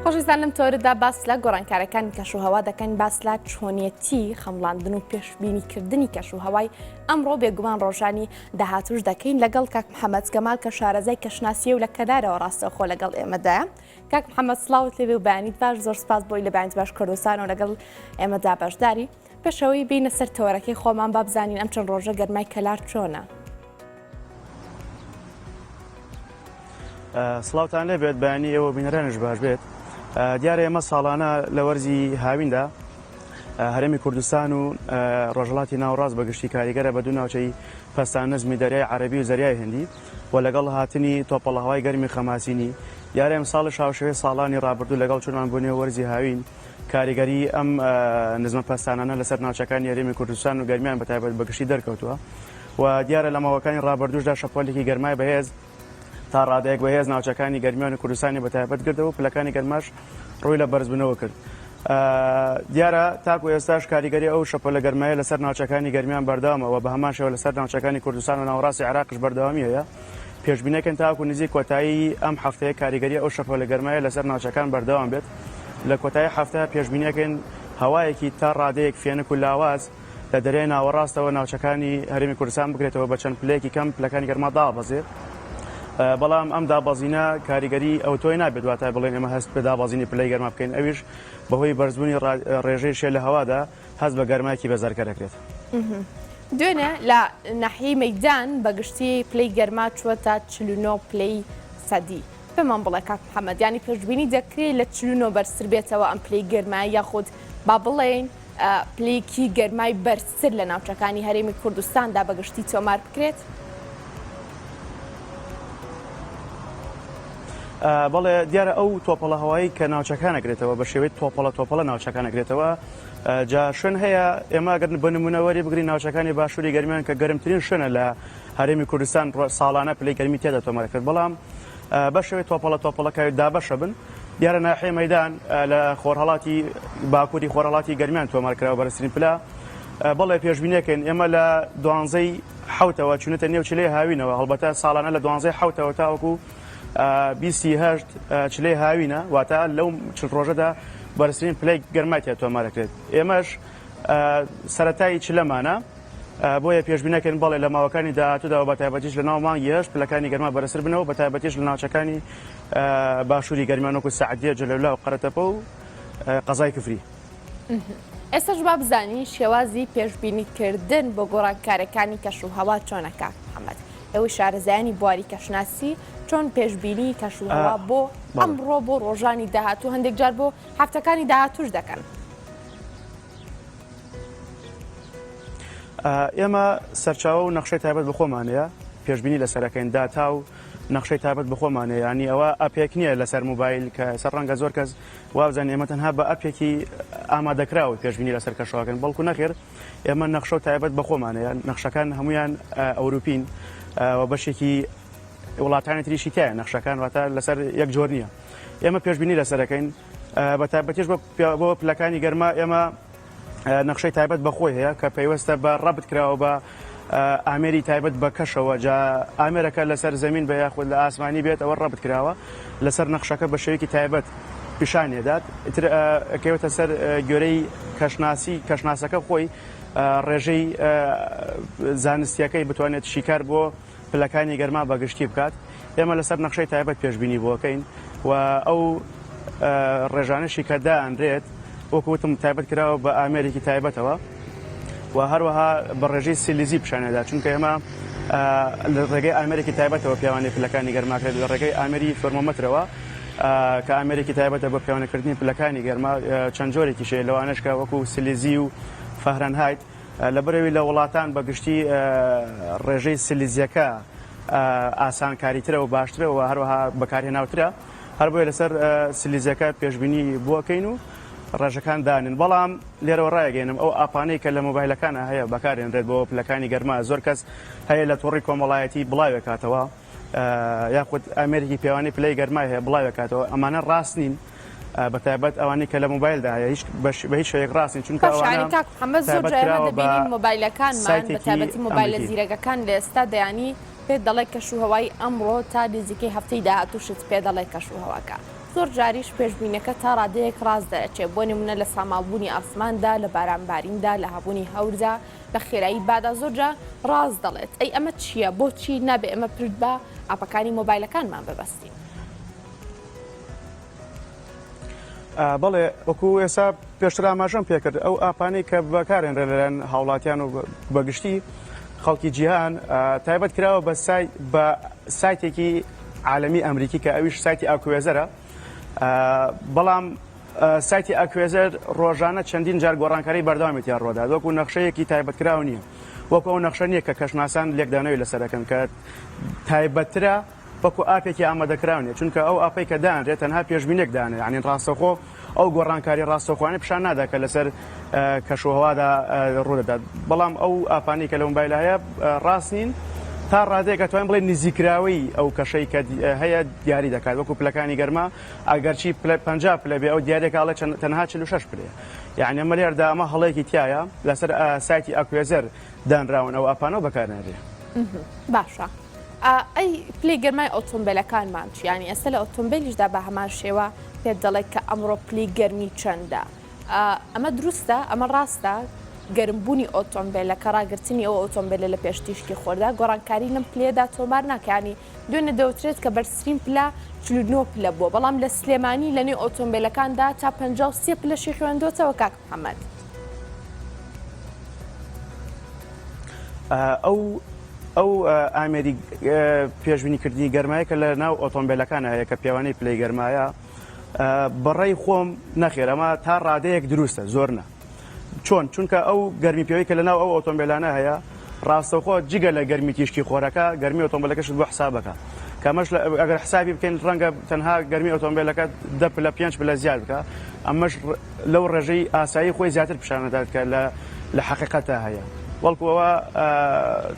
خۆشەویستان لەم تۆرەدا باس لە گۆڕانکارەکانی کەشوهەوا دەکەن باس لە چۆنیەتی خەمڵاندن و پێشبینیکردنی کەشوهەوای ئەمڕۆ بێگومان ڕۆژانی داهاتوش دەکەین لەگەڵ کاک محەممەد گەمال کە شارەزای کەشناسیە و لە کەدارەوە ڕاستەخۆ لەگەڵ ئێمەدایە. کاک محەممەد سڵاوت لێبێ و بەیانیت باش، زۆر سپاس بۆی لە بەیانیت باش کردستانەوە لەگەڵ ئێمەدا بەشداری. پێشەوەی بینە سەر تەوەرەکەی خۆمان با بزانین ئەم چەند ڕۆژە گەرمای کەلار چۆنە. سڵاوتان لێبێت بەیانی ئێوە بینەرانش باش بێت. دیارە ئێمە ساڵانە لە وەرزی هاویندا هەرێمی کوردستان و ڕۆژهەڵاتی ناوڕاست بەگشتی کاریگەرە بە دوو ناوچەی پەستان نزمی دەریای عەرەبی و زەریای هەندی و لەگەڵ هاتنی تۆپەڵەهەوای گەرمی خەماسینی دیارە ئەم ساڵی شاوشەوەی ساڵانی ڕابردوو لەگەڵ چونمان بوونێ وەرزی هاوین کاریگەری ئەم نزمە پەستانانە لەسەر ناوچەکانی هەرێمی کوردستان و گەرمیان بەتایبەت بەگشتی دەرکەوتووە و دیارە لە ماوەکانی ڕابردووشدا شەپۆلێکی گەرمای بەهێز تا ڕادەیەک بەهێز ناوچەکانی گەرمیان و کوردستانی بەتایبەت کردەوە و پلەکانی گەرماش ڕووی لە بەرزبوونەوە کرد. دیارە تاکو ئێستاش کاریگەری ئەو شەپۆلە گەرمایە لەسەر ناوچەکانی گەرمیان بەردەوامەوە بە هەمان شێوە لەسەر ناوچەکانی کوردستان و ناوەڕاستی عێراقش بەردەوامی هەیە. پێشبینەکەن تاکو نزیک کۆتایی ئەم هەفتەیە کاریگەری ئەو شەپۆلە گەرمایە لەسەر ناوچەکان بەردەوام بێت. لە کۆتایی هەفتەیە پێشبینەکەن هەوایەکی تا ڕادەیەک فێنک و لاواز لە دەرەوەی ناوەڕاستەوە ناوچەکانی هەرێمی کوردستان بکرێتەوە بە چەند پلەیەکی کەم پلەکانی گەرما دابەزێت. بەڵام ئەم دابەزینە کاریگەری ئەو تۆی نابێت واتای بڵێن ئێمە هەست بە دابەزینی پلەی گەرما بکەین، ئەویش بەهۆی بەرزبوونی ڕێژەی شێ لە هەوادا هەست بە گەرمایکی بەزارکە دەکرێت. دوێنێ لە ناحیەی مەیدان بەگشتی پلەی گەرما چوەتە 49 پلەی سەدی. پێمان بڵێ کاک محەممەد، ینی پێشبینی دەکرێت لە 49 بەرزتر بێتەوە ئەم پلەی گەرمای یاخود با بڵێن پلەیەکی گەرمای بەرزتر لە ناوچەکانی هەرێمی کوردستاندا بەگشتی تۆمار بکرێت؟ بەڵێ دیارە ئەو تۆپەڵە هەوایی کە ناوچەکانەگرێتەوە بە شێوەی تۆپەڵە ناوچەکانەگرێتەوە جا شوێن هەیە ئێمە گەرن بە نمونەوەری بگرین ناوچەکانی باشووری گەرمیان کە گەرمترین شوێنە لە هەرێمی کوردستان ساڵانە پلەی گەرمی تێدا تۆمار کرد، بەڵام بە شێوەی تۆپەڵەکەوی دابەشە بن. دیارە ناحیەی مەیدان لە خۆرهەڵاتی باکووری خۆرهەڵاتی گەرمیان تۆمار کراوە بەرزترین پلە. بەڵێ پێشبینیەکەن ئێمە لە 12ی حوتەوە چونەتە نێو چلەی هاوینەوە، هەڵبەتە ساڵانە لە 12ی حوتەوە تاوەکو 28 چلەی هاوینە، واتە لەو چل ڕۆژەدا بەرزترین پلەی گەرمای تۆمارەکرێت. ئێمەش سەرەتایی چلەمانە بۆیە پێشبینەکەن بەڵێ لە ماوەکانی داهاتووداوە بەتایبەتیش لە ناو مانگی هەشت پلەکانی گەرما بەرزتر بنەوە بەتایبەتیش لە ناوچەکانی باشووری گەرمیان وەکو سەعدیە، جەلەولا و قەرەتەپە و قەزای کفری. ئێستاش با بزانین شێوازی پێشبینیکردن بۆ گۆڕانکارەکانی کەشوهەوا چۆنە کاک محەممەد؟ ئەوەی شارەزایانی بواری کەشناسی چۆن پێشبینی کەشوهەوا بۆ ئەمڕۆ بۆ ڕۆژانی داهاتوو هەندێک جار بۆ هەفتەکانی داهاتوش دەکەن. ئێمە سەرچاوە و نەخشەی تایبەت بە خۆمانەیە، پێشبینی لە سەرەکەین داتا و نەخشەی تایبەت بە خۆمانەیە، ینی ئەوە ئەپێک نییە لەسەر موبایل کە سەر ڕەنگە زۆر کەس وابزانێ ئێمە تەنها بە ئەپێکی ئامادەکراوە پێشبینی لەسەر کەشەوەکەن، بەڵکو نەخێر ئێمە نەخشە و تایبەت بە خۆمانەیە. نەخشەکان هەمویان ئەوروپین و بەشێکی وڵاتانی تریشی تایە، نەخشەکان واتە لەسەر یەک جۆر نییە. ئێمە پێشبینی لەسەرەکەین بە تایبەتیش بۆ پلەکانی گەرما ئێمە نەخشەی تایبەت بەخۆی هەیە کە پەیوەستە بە ڕەبت کراوە بە ئامێری تایبەت بە کەشەوە، جا ئامێرەکە لەسەر زەمین بە یاخود لە ئاسمانی بێت ئەوە ڕەبت کراوە لەسەر نەخشەکە بە شێوەیەکی تایبەت پیشانێدات کەوتە سەر گوێرەی کەشناسەکە خۆی ڕێژەی زانستیەکەی بتوانێت شیکار بۆ پلەکانی گەرما بەگشتی بکات. ئێمە لەسەر نەخشەی تایبەت پێشبینی بۆکەین و ئەو ڕێژانشی کە دائەنرێت وەکوتم تایبەت کراوە بە ئامێرێکی تایبەتەوە و هەروەها بە ڕێژەی سیلیزی پیشانێدا، چونکە ئێمە لە ڕێگەی ئامێرێکی تایبەتەوە پیاوانی پلەکانی گەرماکرێت لە ڕێگەی ئامێری فەرمۆمەترەوە کە ئامێرێکی تایبەتە بە پیاوانەکردنی پلەکانی گەرما چەند جۆرێکی شێ لەوانشکە وەکو سیلیزی و فەهرەنهایت لە بەرەوی لە وڵاتان بەگشتی ڕێژەی سیلیزیەکە ئاسانکاریترە و باشترە و هەروەها بەکارهێناوترە، هەر بۆیە لەسەر سیلیزیەکە پێشبینی بووەکەین و ڕێژەکان دانن. بەڵام لێرەوە ڕایگەێنم ئەو ئاپانەی کە لە مۆبایلەکانە هەیە بەکارێنرێت بۆ پلەکانی گەرما، زۆر کەس هەیە لە تۆڕی کۆمەڵایەتی بڵاوێکاتەوە یاخود ئامێرێکی پیاوانی پلەی گەرمای هەیە بڵاوێکاتەوە، ئەمانە ڕاست نین بەتایبەت ئەوانی کە لە مۆبایلدا هەیە هیچ بە هیچ شوەیەک ڕاست نین، چونکە ئەوانە زۆر جارێمە دەبینین مۆبایلەکانمان بەتایبەتی مۆبایلە زیرەکەکان لە ئێستا دەیانی پێ دەڵێ کەشوهەوای ئەمڕۆ تا نزیکەی هەفتەی داهاتووشت پێ دەڵێ کەشوهەواکە. زۆر جاریش پێشبینەکە تا ڕادەیەک ڕاست دەچێت بۆ نمونە لە ساماڵبوونی ئاسماندا لە بارانباریندا لە هەبوونی هەوردا بە خێرایی بادا زۆرجا ڕاست دەڵێت ئەی ئەمە چییە بۆچی نابێ ئەمە پرد بە ئاپەکانی مۆبایلەکانمان ببەستین. بەڵێ وەکو ئێستا پێشتر ئاماژەم پێکرد ئەو ئاپانەی کە بەکارێنرێن لەلایەن هاوڵاتیان و بەگشتی خەڵکی جیهان تایبەت کراوە بە سایتێکی عالەمی ئەمریکی کە ئەویش سایتی ئاکوێزەرە بەڵام سایتی ئاکوێزەر ڕۆژانە چەندین جار گۆڕانکاری بەردەوامێتیان ڕۆدا وەکو نەخشەیەکی تایبەت کراو نییە وەکو ئەو نەخشە نییە کە کەشناسان لێکدانەوەی لەسەرەکەن کە تایبەترە وەکو ئاپێکی ئامادەکراونێ چونکە ئەو ئاپەی کە دانرێت تەنها پێشبینێک دانێت یعنی ڕاستەخۆ ئەو گۆڕانکاری ڕاستەخۆیانە پیشان نادا کە لەسەر کەشوهەوادا ڕوودەدات بەڵام ئەو ئاپانی کە لە مۆبایل هەیە ڕاست نین تا ڕادەیەکە توانین بڵێ نزیکراوی ئەو کەشەی کە هەیە دیاری دەکات وەکو پلەکانی گەرما ئەگەرچی 50 پلە بێ ئەو دیارێکاڵێ تەنها 46 پلێ یعنی ئەمە لێرەدا ئەمە هەڵەیەکی تایە لەسەر سایتی ئاکوێزەر دانراون ئەو ئاپانەوە بەکارنێرێ. باشە ئەی پلەی گەرمای ئۆتۆمبیلەکانمان چی ینی ئێستا لە ئۆتۆمبیلیشدا بە هەمان شێوە پێت دەڵێت کە ئەمڕۆ پلەی گەرمی چەندە ئەمە دروستە ئەمە ڕاستە گەرمبوونی ئۆتۆمبیلەکە ڕاگررتنی ئەو ئۆتۆمبیلە لە پێشتیشکی خۆردا گۆڕانکاری لەم پلێدا تۆمار ناکانی دوێنێ دەوترێت کە بەرزترین پلا 49 پلە بووە بەڵام لە سلێمانی لە نێو ئۆتۆمبیلەکاندا تا 53 پلەشی خوێندۆتەوە کاک محەممەد. ئەو ئامێری پێشبینیکردنی گەرمایە کە لە ناو ئۆتۆمبیلەکان هەیە کە پێوانەی پلەی گەرمایە بەڕێی خۆم نەخێر ئەمە تا ڕادەیەک دروستە زۆرنە چۆن چونکە ئەو گەرمی پێوەی کە لە ناو ئەو ئۆتۆمبیلانە هەیە ڕاستەخۆ جگە لە گەرمی تیشکی خۆرەکە گەرمی ئۆتۆمبیلەکەشت بۆ حسابەکە کەمەش ئەگەر حسابی بکەین ڕەنگە تەنها گەرمی ئۆتۆمبیلەکە 10 پلە 5 پلە زیاد بکە ئەمەش لەو ڕێژەی ئاسایی خۆی زیاتر پیشانەدات کە لە حەقیقەتە هەیە وەڵکوەوە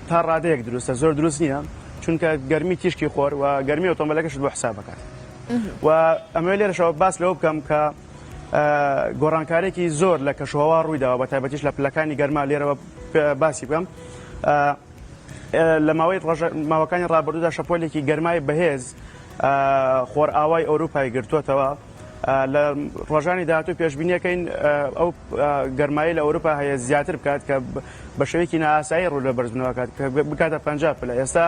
تا ڕادەیەک دروستە زۆر دروست نییە چونکە گەرمی تیشکی خۆر و گەرمی ئۆتۆمبیلەکەشت بۆ حسابەکات و ئەمە لێرەشەوە باس لەوە بکەم کە گۆڕانکارێکی زۆر لە کەشوهەوا ڕوویداوە بە تایبەتیش لە پلەکانی گەرما لێرەوە باسی بکەم لە ماوەی ماوەکانی ڕابردوودا شەپۆلێکی گەرمای بەهێز خۆر ئاوای ئەوروپای گرتووەتەوە لە ڕۆژانی داهاتوو پێشبینیەکەین ئەو گەرمایی لە ئەوروپا هەیە زیاتر بکات کە بە شێوەیەکی نائاسایی ڕوو لە بەرزبوونەوەکات کە بکاتە 50 پلە ئێستا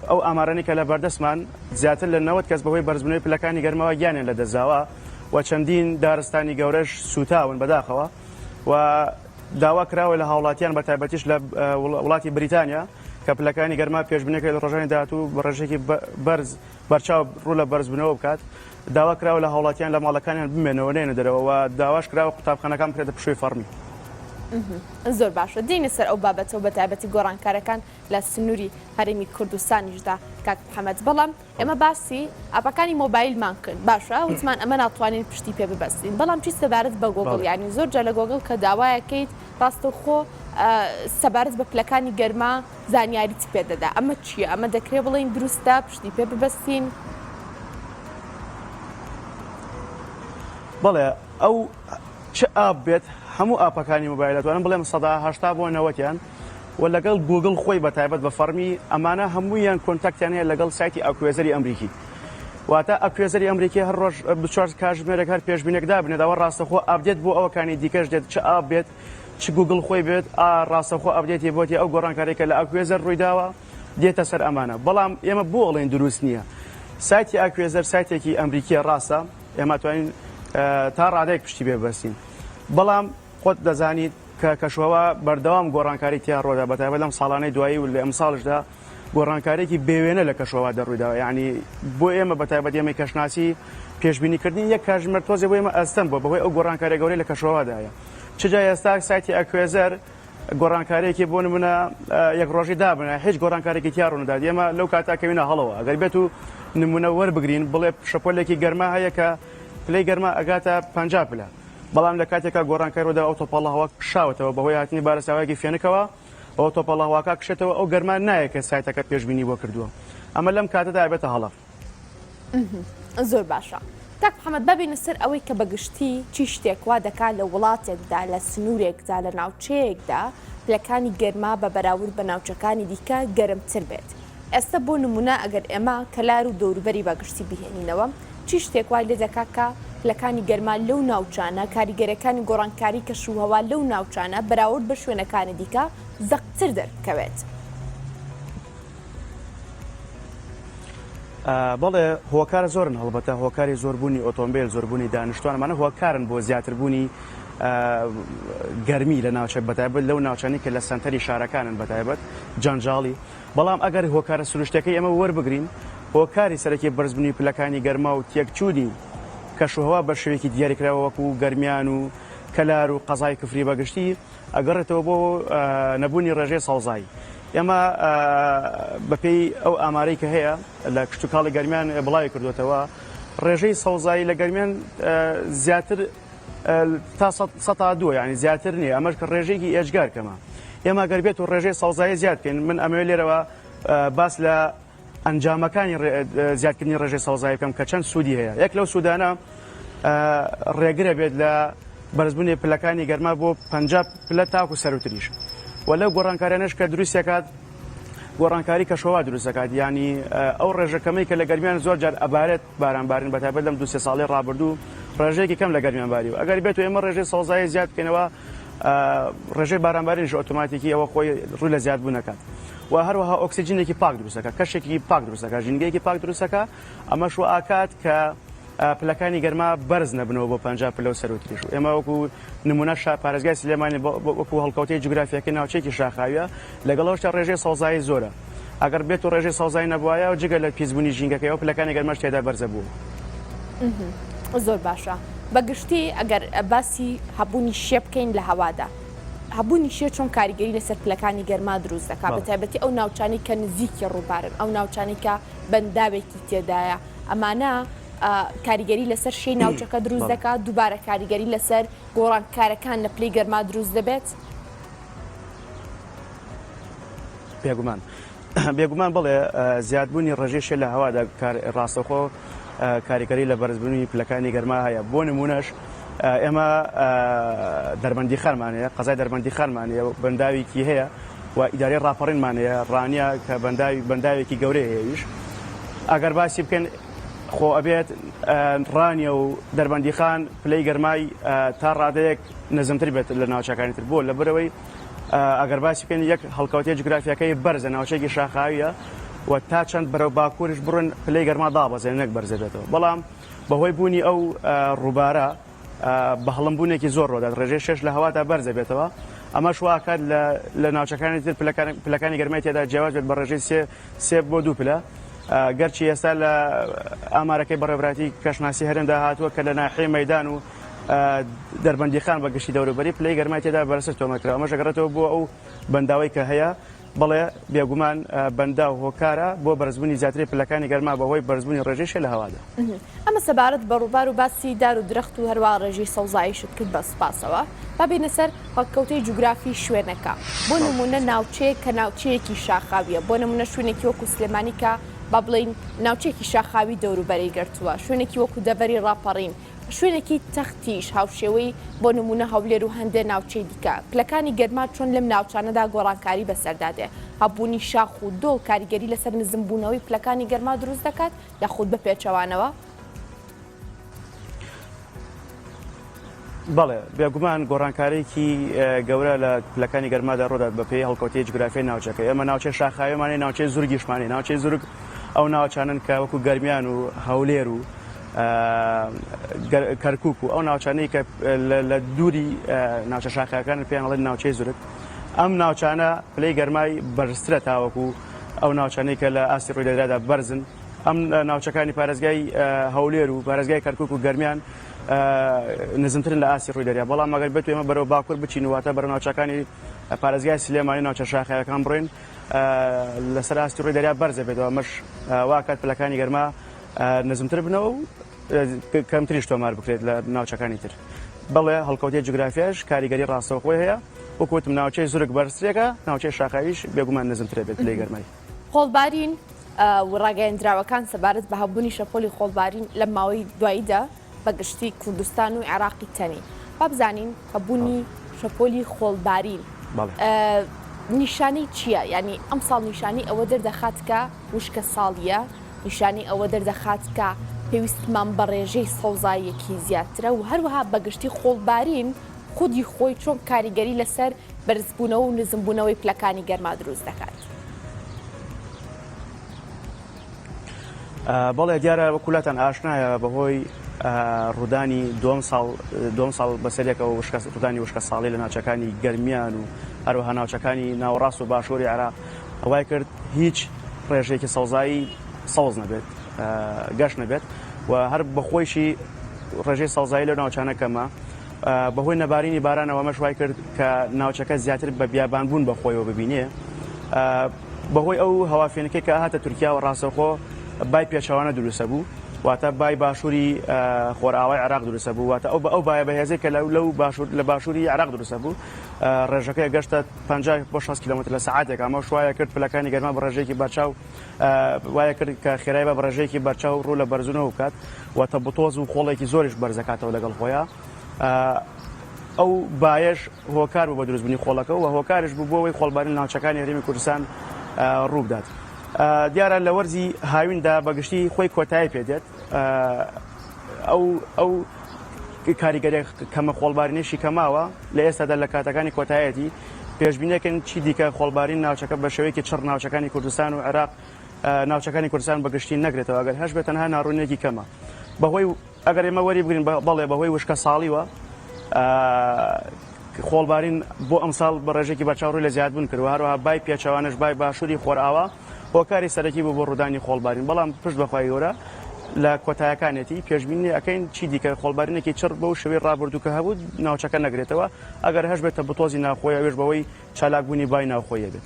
ئەو ئامارانی کە لە بەردەستمان زیاتر لە 90 کەس بەهۆی بەرزبوونەوەی پلەکانی گەرمەوە گیانیان لە دەستداوە و چەندین دارستانی گەورەش سوتاون بەداخەوە و داوا کراوە لە هاوڵاتیان بە تایبەتیش لە وڵاتی بریتانیا کە پلەکانی گەرما پێشبینەکەی لە ڕۆژانی داهاتوو بە ڕێژێکی بەرز بەرچاو ڕوو لە بەرزبوونەوە بکات داوا کراوە لە هاوڵاتیان لە ماڵەکانیان بمێنەوە نێنە دەرەوە و داواش کراوە قوتابخانەکان بکرێتە پشووی فەرمی. زۆر باشە دێنە سەر ئەو بابەتەوە بە تایبەتی گۆڕانکارەکان لە سنووری هەرێمی کوردستانیشدا کاک محەممەد بەڵام ئێمە باسی ئاپەکانی مۆبایلمان کرد باشە وتمان ئەمە ناتوانین پشتی پێ ببەستین بەڵام چی سەبارەت بە گۆگڵ ینی زۆر جا لە گۆگڵ کە داوایەکەیت ڕاستەخۆ سەبارەت بە پلەکانی گەرما زانیاریت پێ دەدا ئەمە چییە ئەمە دەکرێت بڵین دروستە پشتی پێ ببەستین. بەڵێ ئەو چه ئاپ بێت هەموو ئاپەکانی مۆبایلەتوانم بڵێم 180 بۆ 90یان و لەگەڵ گوگڵ خۆی بە تایبەت بە فەرمی ئەمانە هەموویان کۆنتاکتیان هەیە لەگەڵ سایتی ئاکوێزەری ئەمریکی واتە ئاکوێزەری ئەمریکی هەر ڕۆژ بچوار کاتژمێرێک هەر پێشبینێکدا بنێتەوە ڕاستەخۆ ئاپدێت بۆ ئەوەکانی دیکەش دێت چه ئاپ بێت چ گوگڵ خۆی بێت ڕاستەخۆ ئاپدێتی بۆتی ئەو گۆڕانکارێکە لە ئاکوێزەر ڕوویداوە دێتە سەر ئەمانە بەڵام ئێمە بۆ ئەڵێن دروست نییە سایتی ئاکوێزەر سایتێکی ئەمریکیە ڕاستە ئێمە توانین تا ڕادەیەک پشتی پێ ببەستین بەڵام خۆت دەزانیت کە کەشوهەوا بەردەوام گۆڕانکاری تیا ڕۆدا بەتایبەت لەم ساڵانەی دوایی و لە ئەم ساڵشدا گۆڕانکارێکی بێوێنە لە کەشوهەوا دەڕوویداوە یعنی بۆ ئێمە بەتایبەت ئێمەی کەشناسی پێشبینیکردنی یەک کاتژمێر تۆزێ بۆ ئێمە ئەستەم بۆ بەهۆی ئەو گۆڕانکاری گەورەی لە کەشوهەوادایە چجا ئێستا سایتی ئاکوێزەر گۆڕانکارێکی بۆ نمونە یەک ڕۆژی دابنە هیچ گۆڕانکارێکی تیا ڕوونەدات ئێمە لەو کاتاکەوینە هەڵەوە ئەگەر بێت و نمونە وەربگرین بڵێ شەپۆلێکی گەرما هەیە کە پلەی گەرما ئەگاتە 50 پلە بەڵام لە کاتێکا گۆڕانکاریدا ئەو تۆپەڵە هەوا شاوتەوە بەهۆی هاتنی بارەساوایەکی فێنکەوە ئەو تۆپەڵە هەواکە کشێتەوە ئەو گەرمان نایە کە سایتەکە پێشبینی بۆ کردووە ئەمە لەم کاتەدا بێتە هەڵە. زۆر باشە کاک محەممەد ببینە سەر ئەوەی کە بەگشتی چی شتێک وا دەکات لە وڵاتێکدا لە سنوورێکدا لە ناوچەیەکدا پلەکانی گەرما بە بەراورد بە ناوچەکانی دیکە گەرمتر بێت ئێستا بۆ نمونە ئەگەر ئێمە کەلار و دەوروبەری بەگشتی بهێنینەوە چی شتێک وای لێ دەکات کە پلەکانی گەرما لەو ناوچانە کاریگەرەکانی گۆڕانکاری کەشوهەوا لەو ناوچانە بەراورد بە شوێنەکانی دیکە زەقتر دەرکەوێت. بەڵێ هۆکار زۆرن هەڵبەتە هۆکاری زۆربوونی ئۆتۆمبیل زۆربوونی دانیشتوانمانە هۆکارن بۆ زیاتربوونی گەرمی لە ناوچە بەتایبەت لەو ناوچانی کە لە سنتەری شارەکانن بەتایبەت جانجاڵی بەڵام ئەگەر هۆکارە سروشتەکەی ئەمە وەربگرین هۆکاری سەرەکی بەرزبوونی پلەکانی گەرما و تێکچوونی کەشوهەوا بە شێوەیەکی دیاریکراوە وەکو گەرمیان و کەلار و قەزای کفری بەگشتی ئەگەڕێتەوە بۆ نەبوونی ڕێژەی سەوزایی. ئێمە بەپێی ئەو ئامارەی کە هەیە لە کشتتوکاڵی گەرمیان بڵاوی کردوێتەوە ڕێژەی سەوزایی لە گەرمیان زیاتر تا 102 یعنی زیاتر نییە ئەمەش کە ڕێژەیەکی ئێجگار کەمە. ئێمە گەربێت و ڕێژەی سەوزایی زیاد بکەین من ئەمەوێت لێرەوە باس لە ئەنجامەکانی زیادکردنی ڕێژەی سەوزایی بکەم کە چەند سوودی هەیە. یەک لەو سوودانە ڕێگرە بێت لە بەرزبوونی پلەکانی گەرما بۆ 50 پلە تاکو سەروتریش و لەو گۆڕانکاریانش کە دروستەکات گۆڕانکاری کەشوهەوا دروستەکات ینی ئەو ڕێژەکەمەی کە لە گەرمیان زۆر جار ئەبارێت بارانبارین بەتایبەت لەم 2 ساڵی ڕابردوو ڕێژەیەکی کەم لە گەرمیان باری و ئەگەر بێت و ئێمە ڕێژەی سەوزایی زیاد بکەینەوە ڕێژەی بارانبارینش ئۆتۆماتیکی ئەوە خۆی ڕووی لە زیادبوو نەکات و هەروەها ئۆکسیجینێکی پاک دروستەکە کەشێکی پاک دروستەکە ژینگەیەکی پاک دروستەکە ئەمەش ئاکات کە پلەکانی گەرما بەرز نەبنەوە بۆ 50 پلە و سەروتریش و ئێمە وەکو نمونە پارێزگای سلێمانی وەکو هەڵکەوتەی جوگرافیەکەی ناوچێکی شاخاویە لەگەڵەوەشتا ڕێژەی سەوزایی زۆرە ئەگەر بێت و ڕێژەی سەوزایی نەبووایە و جگە لە پیسبوونی ژینگەکەیەوە پلەکانی گەرمەش تێدا بەرزە بوو. زۆر باشە بەگشتی ئەگەر باسی هەبوونی شێ بکەین لە هەوادا هەبوونی شێ چۆن کاریگەری لەسەر پلەکانی گەرما دروست دەکات بەتایبەتی ئەو ناوچانی کە نزیکی ڕووبارن ئەو ناوچانی کە بەنداوێکی تێدایە ئەمانە کاریگەری لەسەر شەی ناوچەکە دروست دەکات دووبارە کاریگەری لەسەر گۆڕانکارەکان لە پلەی گەرما دروست دەبێت. بێگومان بڵێ زیادبوونی ڕێژەی شێ لە هەوادا ڕاستەخۆ کاریگەری لە بەرزبوونی پلەکانی گەرما هەیە بۆ نمونەش ئێمە دەربەندی خانمانەیە قەزای دەربەندی خانمانەیە بەنداوێکی هەیە و ئیداری ڕاپەڕینمانەیە ڕانیە کە بەنداوێکی گەورەی هەیەویش ئەگەر باسی بکەن خۆ ئەبێت ڕانیە و دەربەندی خان پلەی گەرمای تا ڕادەیەک نەزمتر بێت لە ناوچەکانی تر بۆ لە برەوەی ئەگەر باسی بکەن یەک هەڵکەوتەی جوگرافیەکەی بەرزە ناوچێکی شاخاویە و تا چەند بەرەو باکووریش بڕن پلەی گەرما دابەزێن نەک بەرزە بێتەوە بەڵام بەهۆی بوونی ئەو ڕووبارە بە هەڵمبوونێکی زۆر ڕۆدات ڕێژەی شێش لە هەوادا بەرزە بێتەوە ئەمەش واکات لە ناوچەکانی تر پلەکانی گەرمای تێدا جیاواز بێت بە ڕێژەی سێ بۆ 2 پلە گەرچی ئێستا لە ئامارەکەی بەڕێوەبراتی کەشناسی هەرێمدا هاتووە کە لە ناحیەی مەیدان و دەربەندی خان بەگشتی دەوروبەری پلەی گەرمای تێدا بەرزتر تۆمەکرا ئەمەش ئەگەڕێتەوە بۆ ئەو بەنداوی کە هەیە بڵێ بێگومان بەندا و هۆکارە بۆ بەرزبوونی زیاتری پلەکانی گەرما بەهۆی بەرزبوونی ڕێژەی شێ لە هەوادا. ئەمە سەبارەت بە ڕووبار و باسی دار و درەخت و هەروە ڕێژەی سەوزاییشت کرد بە سپاسەوە با بینە سەر هەڵکەوتەی جوگرافی شوێنەکە بۆ نمونە ناوچەیە کە ناوچەیەکی شاخاویە بۆ نمونە شوێنێکی وەکو سلێمانی کە با بڵین ناوچێکی شاخاوی دەوروبەری گرتووە شوێنێکی وەکو دەڤەری ڕاپەڕین شوێنێکی تەختیش هاوشێوەی بۆ نمونە هەولێر و هەندێ ناوچەی دیکە پلەکانی گەرما چۆن لەم ناوچانەدا گۆڕانکاری بەسەردادێ هەبوونی شاخ و دۆڵ کاریگەری لەسەر نزمبوونەوەی پلەکانی گەرما دروست دەکات یاخود بە پێچەوانەوە. بەڵێ بێگومان گۆڕانکارێکی گەورە لە پلەکانی گەرمادا ڕۆدات بە پێی هەڵکەوتەی جوگرافیای ناوچەکە ئێمە ناوچەی شاخاویمانەی ناوچەی زورگیشمانی ناوچەی زورگ ئەو ناوچانن کە وەکو گەرمیان و هەولێر و کەرکووک و ئەو ناوچانەی کە لە دووری ناوچە شاخەکان پێیان ئەڵێن ناوچەی زورگ ئەم ناوچانە پلەی گەرمای بەرزترە تاوەکو ئەو ناوچانەی کە لە ئاستی ڕوویدادا بەرزن ئەم ناوچەکانی پارێزگای هەولێر و پارێزگای کەرکووک و گەرمیان نزمترن لە ئاسی ڕوویدادا بەڵام ئەگەر بێت ئێمە بەرەو باکوور بچین واتە بەرەو ناوچەکانی پارێزگای سلێمانی ناوچە شاخەکان بڕین لەسەر ئاستی ڕوویدادا بەرزە بێتەوە ئەمەش واکات پلەکانی گەرما نزمتر بنەوە و کەمتریش تۆمار بکرێت لە ناوچەکانی تر بەڵێ هەڵکەوتەی جوگرافیاش کاریگەری ڕاستەوخۆی هەیە وەکوتم ناوچەی زورگ بەرزترێکە ناوچەی شاخاویش بێگومان نزمترە بێت لەی گەرمای خۆڵبارین ڕاگەیەندراوەکان سەبارەت بە هەبوونی شەپۆلی خۆڵبارین لە ماوەی دواییدا بەگشتی کوردستان و عێراقی تەنی با بزانین هەبوونی شەپۆلی خۆڵبارین نیشانی چییە؟ یعنی ئەم ساڵ نیشانی ئەوە دەردەخات کە وشکە ساڵیە نیشانی ئەوە دەردەخات کە پێویستمان بە ڕێژەی سەوزاییەکی زیاترە و هەروەها بەگشتی خۆڵبارین خودی خۆی چۆن کاریگەری لەسەر بەرزبوونەوە و نزمبوونەوەی پلەکانی گەرما دروست دەکات. بەڵێ دیارە وەکولاتان ئاشنایە بەهۆی ڕوودانی دوم ساڵ بەسەرێکەوە ڕوودانی وشکە ساڵی لە ناوچەکانی گەرمیان و هەروەها ناوچەکانی ناوەڕاست و باشووری عێراق هەوای کرد هیچ ڕێژێکی سەوزایی سەوز نەبێت گەشت نەبێت و هەر بەخۆیشی ڕێژەی سەوزایی لە ناوچانەکەمە بەهۆی نەبارینی بارانەوە ئەمەش وای کرد کە ناوچەکە زیاتر بە بیابانبوون بەخۆیەوە ببینێ بەهۆی ئەو هەوافێنەکەی کە هاتە تورکیا و ڕاستەخۆ بای پێچەوانە دروستە بوو واتە بای باشووری خۆرئاوای عێراق دروستە بوو واتە ئەو بایە بەهێزەی کە لە باشووری عێراق دروستە بوو ڕێژەکەی گەشتە 50 بۆ 6 کیلومتر لە سەعاتێک ئەمە شوایە کرد پلەکانی گەرما بە ڕێژەیەکی بەرچاو وایە کرد کە خێرای بە ڕێژەیەکی بەرچاو ڕوو لە بەرزونەوە بکات واتە بتۆز و خۆڵێکی زۆریش بەرزەکاتەوە لەگەڵ خۆیان ئەو بایەش هۆکار بوو بە دروستبوونی خۆڵەکە و هۆکارش بوو بۆ ئەوەی خۆڵبارین ناوچەکانی هەرێمی کوردستان ڕوو بدات. دیارە لە وەرزی هاویندا بەگشتی خۆی کۆتایی پێدێت ئەو کاریگەری کەمە خۆڵبارینێشی کەماوە لە ئێستادا لە کاتەکانی کۆتایەتی پێشبینەکەن چی دیکە خۆڵبارین ناوچەکە بە شێوەیەکی چڕ ناوچەکانی کوردستان و عێراق ناوچەکانی کوردستان بەگشتی نەگرێتەوە ئەگەر هەش بێت تەنها ناڕوونێکی کەمە بەهۆی ئەگەر ئێمە وەری بگرین بەڵێ بەهۆی وشکە ساڵیوە خۆڵبارین بۆ ئەمساڵ بە ڕێژێکی بەرچاوڕووی لە زیادبوون کردوە هەروەها بای پێچەوانش بای باشووری خۆرئاوا هۆکاری سەرەکی بوو بۆ ڕوودانی خۆڵبارین بەڵام پشت بەخوای گەورە لە کۆتایەکانێتی پێشبینی ئەەکەین چی دیکە خۆڵبارینێکی چڕ بەو شوێ ڕابردوو کە هەبوو ناوچەکە نەگرێتەوە ئەگەر هەش بێتە بتۆزی ناوخۆی ئەوێش بەوەی چالاکبوونی بای ناوخۆیە بێت.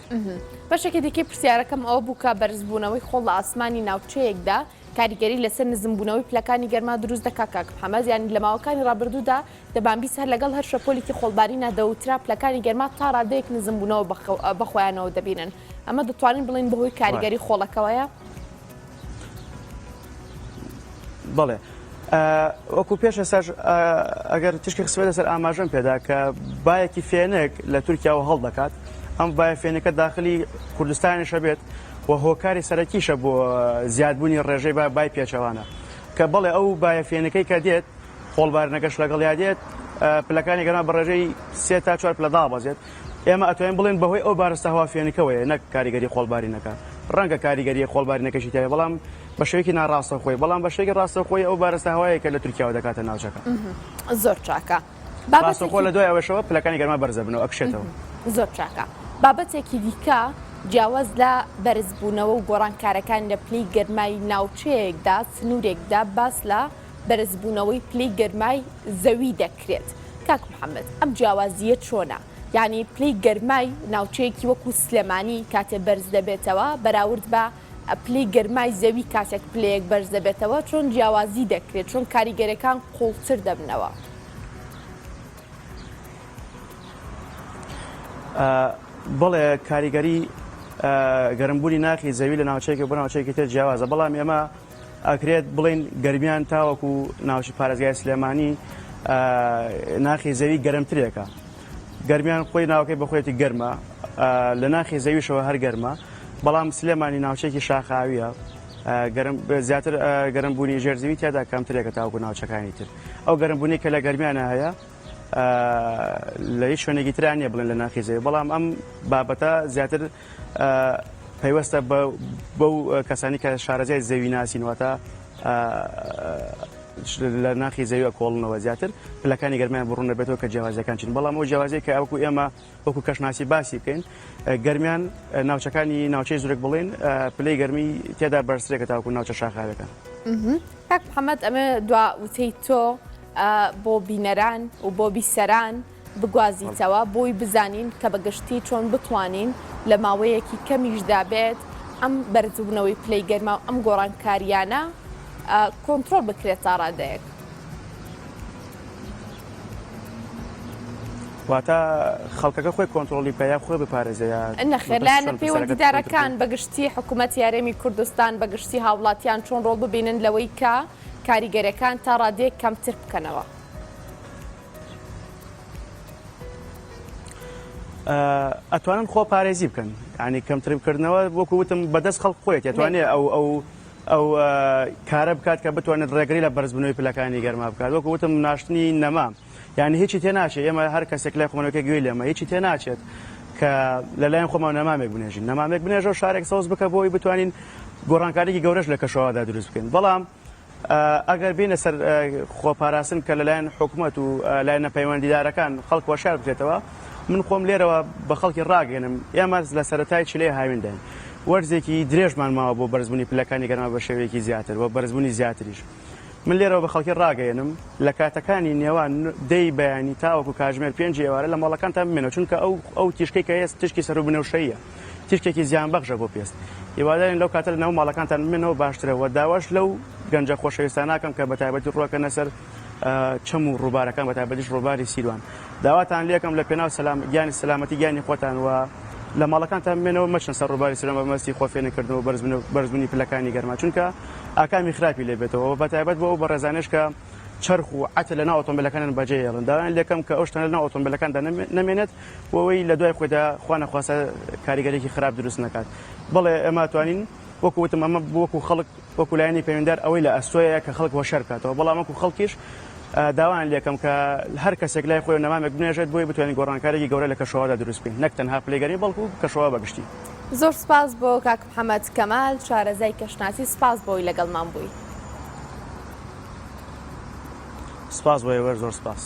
بەشێکی دیکەی پرسیارەکەم ئەوە بوو کە بەرزبوونەوەی خۆڵ لە ئاسمانی ناوچەیەکدا کاریگەری لەسەر نزمبوونەوەی پلەکانی گەرما دروست دەکات کاک محەممەد یانی لە ماوەکانی ڕابردوودا دەبانبیست هەر لەگەڵ هەر شەپۆلێکی خۆڵبارینە دەوترا پلەکانی گەرما تا ڕادەیەک نزمبوونەوە بەخۆیانەوە دەبینن ئەمە دەتوانین بڵین بەهۆی کاریگەری خۆڵەکەوەیە؟ بەڵێ وەکو پێش ئێساش ئەگەر تشکی خسبێتە سەر ئاماژەم پێدا کە بایەکی فێنێک لە تورکیاوە هەڵ دەکات ئەم بایە فێنەکە داخلی کوردستانیشە بێت و هۆکاری سەرەکیشە بۆ زیادبوونی ڕێژەی بای پێچەوانە کە بەڵێ ئەو بایە فێنەکەی کە دێت خۆڵبارنەکەش لەگەڵ یادێت پلەکانی گەرما بە ڕێژەی 3 تا 4 پلەدا بەزێت ئێمە ئەتوانین بڵێن بەهۆی ئەو بارستە هەوا فێنەکەوەیە نەک کاریگەری خۆڵبارینەکە ڕەنگە کاریگەری خۆڵبارینەکەشی تایە بەڵام بە شێوەیەکی ناڕاستە خۆی بەڵام بە شێوەیەکی ڕاستە خۆی ئەو بارستە هەوایە کە لە تورکیاوە دەکاتە ناوچەکە زۆر چاکە ڕاستەخۆ لە دوای ئەوەشەوە پلەکانی گەرما بەرزە بنەوە ئەکشێتەوە زۆر چاکە بابەتێکی دیکە جیاواز لە بەرزبوونەوە و گۆڕانکارەکان لە پلەی گەرمای ناوچەیەکدا سنوورێکدا باس لە بەرزبوونەوەی پلەی گەرمای زەوی دەکرێت کاک محەممەد ئەم جیاوازیە چۆنە؟ یعنی پلەی گەرمای ناوچەیەکی وەکو سلێمانی کاتێ بەرز دەبێتەوە بەراورد بە پلەی گەرمای زەوی کاتێک پلەیەک بەرز دەبێتەوە چۆن جیاوازی دەکرێت چۆن کاریگەرەکان قوڵتر دەبنەوە؟ بڵێ کاریگەری گەرمبوونی ناخی زەوی لە ناوچەیەکی بۆ ناوچەیەکی تر جیاوازە بەڵام ئێمە ئەکرێت بڵین گەرمیان تاوەکو ناوچی پارێزگای سلێمانی ناخی زەوی گەرمترێکە گەرمیان خۆی ناوەکەی بەخۆیەتی گەرمە لە ناخی زەویشەوە هەر گەرمە بەڵام سلێمانی ناوچەیەکی شاخاویە زیاتر گەرمبوونی ژێرزەوی تیادا کەمترێکە تاوەکو ناوچەکانی تر ئەو گەرمبوونی کە لە گەرمیانە هەیە لە هیچ شوێنێکی تران نیە بڵێن لە ناخی زەوی بەڵام ئەم بابەتە زیاتر پەیوەستە بەو کەسانی کە شارەزای زەوی ناسینواتە لە ناخی زەویە کۆڵنەوە زیاتر پلەکانی گەرمیان بڕوون دەبێتەوە کە جیاوازەکان چین بەڵام ئەو جیاوازەیە کە ئەوکو ئێمە وەکو کەشناسی باسی بکەین گەرمیان ناوچەکانی ناوچەی زورێک بڵێن پلەی گەرمی تێدا بەرزترێکە تاوەکو ناوچە شاخاوەکان. کاک محەممەد ئەمە دوا وتەی تۆ بۆ بینەران و بۆ بیسەران بگوازیتەوە بۆی بزانین کە بەگشتی چۆن بتوانین لە ماوەیەکی کەمیشدا بێت ئەم بەرزبوونەوەی پلەی گەرما و ئەم گۆڕانکاریانە کۆنترۆل بکرێت تا ڕادەیەک. واتە خەڵکەکە خۆی کۆنتترۆلی پیا خۆی بپارێزەیە نەخێلایەنە پەیوەندیدارەکان بەگشتی حکوومەتی یارێمی کوردستان بەگشتی هاوڵاتیان چۆن ڕۆڵ ببینن لەوەی کە کاریگەرەکان تا ڕادەیەک کەمتر بکەنەوە. ئەتوانن خۆ پارێزی بکەن ینی کەمترکردنەوە وەکو وتم بەدەست خەڵک خۆیت ئەتوانێت ئەو ئەو کارە بکات کە بتوانێت ڕێگری لە بەرزبوونەوەی پلەکانی گەرما بکات وەکو وتم ناشتنی نەما یعنی هیچی تێناچێت ئێمە هەر کەسێک لای خۆمەکە گوێ لێمە هیچی تێناچێت کە لەلایەن خۆمان نەمامێک بنێژین نەمامێک بنێژە و شارێک سەوز بکە بۆی بتوانین گۆڕانکاریی گەورەش لە کەشەوەدا دروست بکەین بەڵام ئەگەر بینە سەر خۆپاراستن کە لەلایەن حکوومەت و لای نەپەیوەندیدارەکان خەڵک وەشار بکرێتەوە من خۆم لێرەوە بە خەڵکی ڕاگەێنم ئێمە لە سەرەتای چلێ هاویندەین وەرزێکی درێژمان ماوە بۆ بەرزبوونی پلەکانی گەرما بە شێوەیەکی زیاتر و بەرزبوونی زیاتریش من لێرەوە بە خەڵکی ڕاگەێنم لە کاتەکانی نێوان دەی بەیانی تاوەکو کاتژمێر 5 ئێوارە لە ماڵەکانتان بمێنەوە چونکە ئەو تیشکەی کە هەیە تشکی سەر و بنەوشەیە تیشکێکی زیان بەخشە بۆ پێست هیوادارین لەو کاتە لەناو ماڵەکانتان بمێنەوە باشترەوە داواش لەو گەنجە خۆشەویستاناکەم کە بەتایبەتی ڕوەکەنە سەر چەم و ڕووبارەکان بەتایبەتیش ڕووباری سیروان داواتان لێکم لە پێناو گیانی سەلامەتی گیانی خۆتان و لە ماڵەکانتان بمێنەوە مەچن سەر ڕووباری سیروان بە مەستی خۆفێنکردنەوە بەرزبوونی پلەکانی گەرما چونکە ئاکامی خراپی لێبێتەوە بەتایبەت بۆ بە ڕێزانش کە چرخ و عەتە لەناو ئۆتۆمبیلەکانیان بەجێهێڵن داوایان لێکەم کە ئەو شتانە لەناو ئۆتۆمبیلەکاندا نەمێنێت بۆەوەی لە دوای خۆیدا خوا نەخواسە کاریگەرێکی خراپ دروست نەکات بەڵێ ئێمە توانین وەکو وتم ئەمە وەکو خەڵک وەکو لایەنی پەیوەنددار ئەوەی لە ئەستۆیە کە خەڵک وەشەر کاتەوە بەڵام وەکو خەڵکیش داوایان لێکەم کە هەر کەسێک لای خۆی نەمامێک بنێژێت بۆی بتوانین گۆڕانکارێکی گەورە لە کەشەوەدا دروست بکەین نەک تەنها پلەیگەری بەڵکو کەشەوە بەگشتی زۆر سپاس بۆ کاک محەممەد کەمال شارەزای کەشناسی سپاس بۆی لەگەڵمان بووی سپاس بۆ ئێوە زۆر سپاس